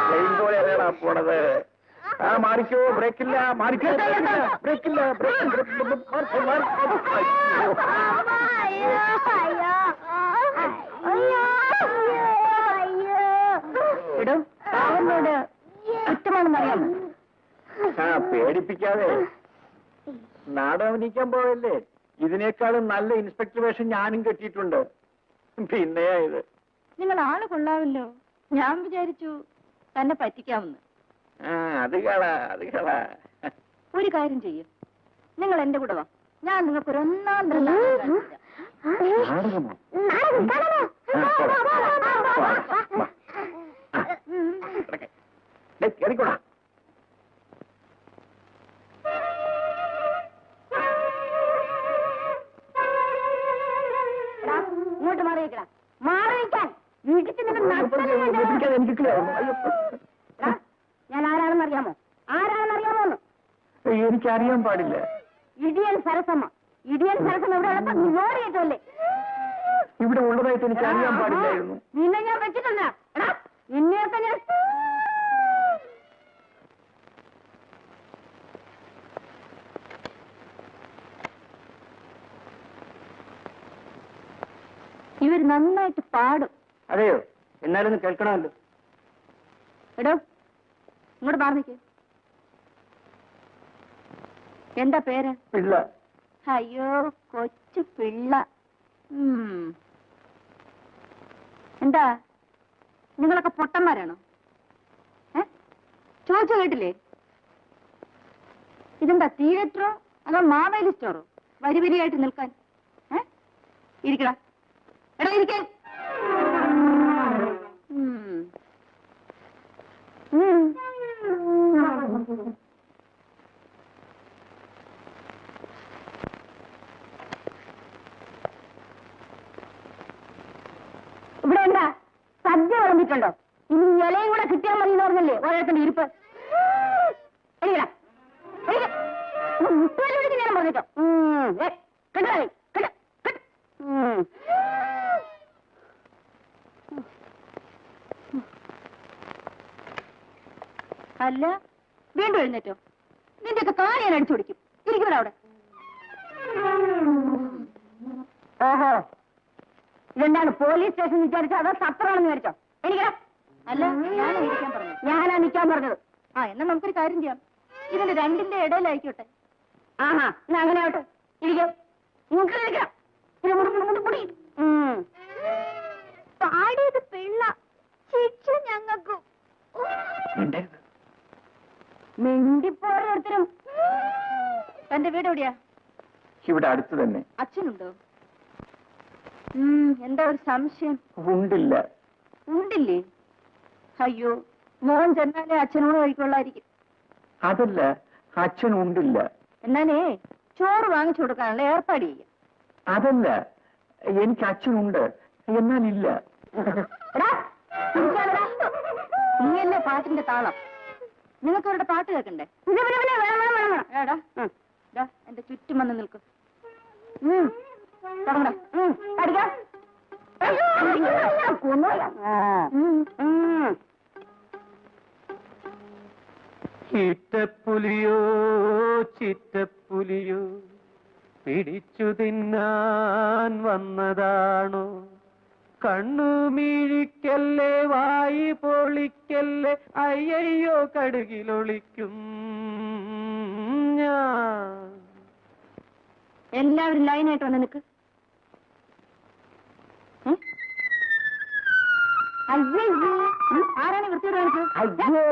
Plain പോലെയാണ് പോണത്. ആ മാറിക്കോ, ബ്രേക്കില്ല, മാറിക്കോ, ബ്രേക്കില്ല, ഇടും അവനോട് കുറ്റമാണെന്നറിയാമോ? ആ പേടിപ്പിക്കാതെ. നാടകം അഭിനയിക്കാൻ പോവല്ലേ, ഇതിനേക്കാളും നല്ല ഇൻസ്പെക്ടർ വേഷം ഞാനും കെട്ടിയിട്ടുണ്ട്. പിന്നെയാ ഇത്. നിങ്ങൾ ആള് കൊള്ളാമല്ലോ. ഞാൻ വിചാരിച്ചു തന്നെ പറ്റിക്കാമെന്ന്. അത് കളാ, അത് കളാ. ഒരു കാര്യം ചെയ്യും, നിങ്ങൾ എന്റെ കൂടെ വാ. ഞാൻ നിങ്ങൾക്ക് ഒരു ഒന്നാം കേറിക്കോടാ. ഇങ്ങോട്ട് മാറിയിക്കടാ, മാറിയിക്കാൻ. ഞാൻ ആരാണെന്ന് അറിയാമോ? ആരാണെന്ന് അറിയാമോന്ന്? എനിക്കറിയാൻ പാടില്ല. ഇടിയൻ സരസമ്മ. ഇടിയൻ സരസമ്മ ഇവിടെ ഉള്ളപ്പോ നീ ഓടിയിട്ടല്ലേ? ഇവിടെ ഉള്ളതായിട്ട് എനിക്ക് അറിയാൻ പാടില്ലായിരുന്നു. നിന്നെ ഞാൻ വെച്ചിട്ടില്ല. എടാ നിന്നെയൊക്കെ ഞാൻ ഇവർ നന്നായിട്ട് പാടും. അതെയോ? എന്നാലൊന്ന് കേൾക്കണമല്ലോ. എടോ ഇങ്ങോട്ട് പറഞ്ഞിക്ക്. എന്താ പേര്? പിള്ള. അയ്യോ കൊച്ചു പിള്ള. എന്താ നിങ്ങളൊക്കെ പൊട്ടന്മാരാണോ? ചോദിച്ചു കേട്ടില്ലേ? ഇതെന്താ തിയേറ്ററോ അതോ മാവേലി സ്റ്റോറോ വരി വരിയായിട്ട് നിൽക്കാൻ? ഇരിക്കടാ, എടാ ഇരിക്കാൻ. ഇവിടെ എന്താ സദ്യ വിളമ്പിട്ടുണ്ടോ? ഇനി ഇലയും കൂടെ കിട്ടിയാൽ മതി എന്ന് പറഞ്ഞല്ലേ ഓരോരുത്തരുടെ ഇരിപ്പ്. ഞാൻ പറഞ്ഞിട്ടോ കണ്ടോ? അല്ല വീണ്ടും എഴുന്നേറ്റോ? നിന്റെയൊക്കെ കാര്യം ഞാൻ അടിച്ചു പിടിക്കും. ഇരിക്കുമല്ലോ അവിടെ. ഓഹോ, ഇതെന്താണ് പോലീസ് സ്റ്റേഷൻ വിചാരിച്ചോ അതോ സത്രമാണെന്ന് വിചാരിച്ചോ? എനിക്കോ? അല്ല ഞാനാ ഇരിക്കാൻ പറഞ്ഞു. ഞാനാ നിൽക്കാൻ പറഞ്ഞത്. എന്നാ നമുക്കൊരു കാര്യം ചെയ്യാം, ഇതിന്റെ രണ്ടിന്റെ ഇടയിലായിക്കോട്ടെ. ആഹാ, എന്നാ അങ്ങനെ ആവട്ടെ. ഇരിക്കാം. പാടിയത് പിള്ള, ശിക്ഷ ഞങ്ങൾക്കും. മെണ്ടിപ്പോരോരുത്തരും. തന്റെ വീട് എവിടെയാ? ഇവിടെ അടുത്ത് തന്നെ. അച്ഛനുണ്ടോ? എന്താ ഒരു സംശയം? ഉണ്ടില്ല. ഉണ്ടില്ലേ? അയ്യോ, മോൻ ചെന്നാലേ അച്ഛനോട് കഴിക്കൊള്ളായിരിക്കും. അതല്ല, അച്ഛൻ ഉണ്ടില്ല. എന്നാലേ ചോറ് വാങ്ങിച്ചു കൊടുക്കാനുള്ള ഏർപ്പാട് ചെയ്യാം. അതല്ല, എനിക്ക് അച്ഛനുണ്ട് എന്നാലില്ല. നീയല്ലേ പാട്ടിന്റെ താളം. നിങ്ങൾക്ക് അവരുടെ പാട്ട് കേൾക്കണ്ടേ? എന്റെ ചുറ്റും വന്ന് നിൽക്കും. ചിറ്റപ്പുലിയോ ചിറ്റപ്പുലിയോ പിടിച്ചു തിന്നാൻ വന്നതാണോ? കണ്ണുമീഴിക്കല്ലേ വായി പൊളിക്കല്ലേ, അയ്യയ്യോ കടുകിലൊളിക്കും ഞാൻ. എല്ലാവരും ലൈനായിട്ട് വന്ന് നിൽക്ക്. ആരാണ് വൃത്തിയോട് കാണിച്ചത്? അയ്യോ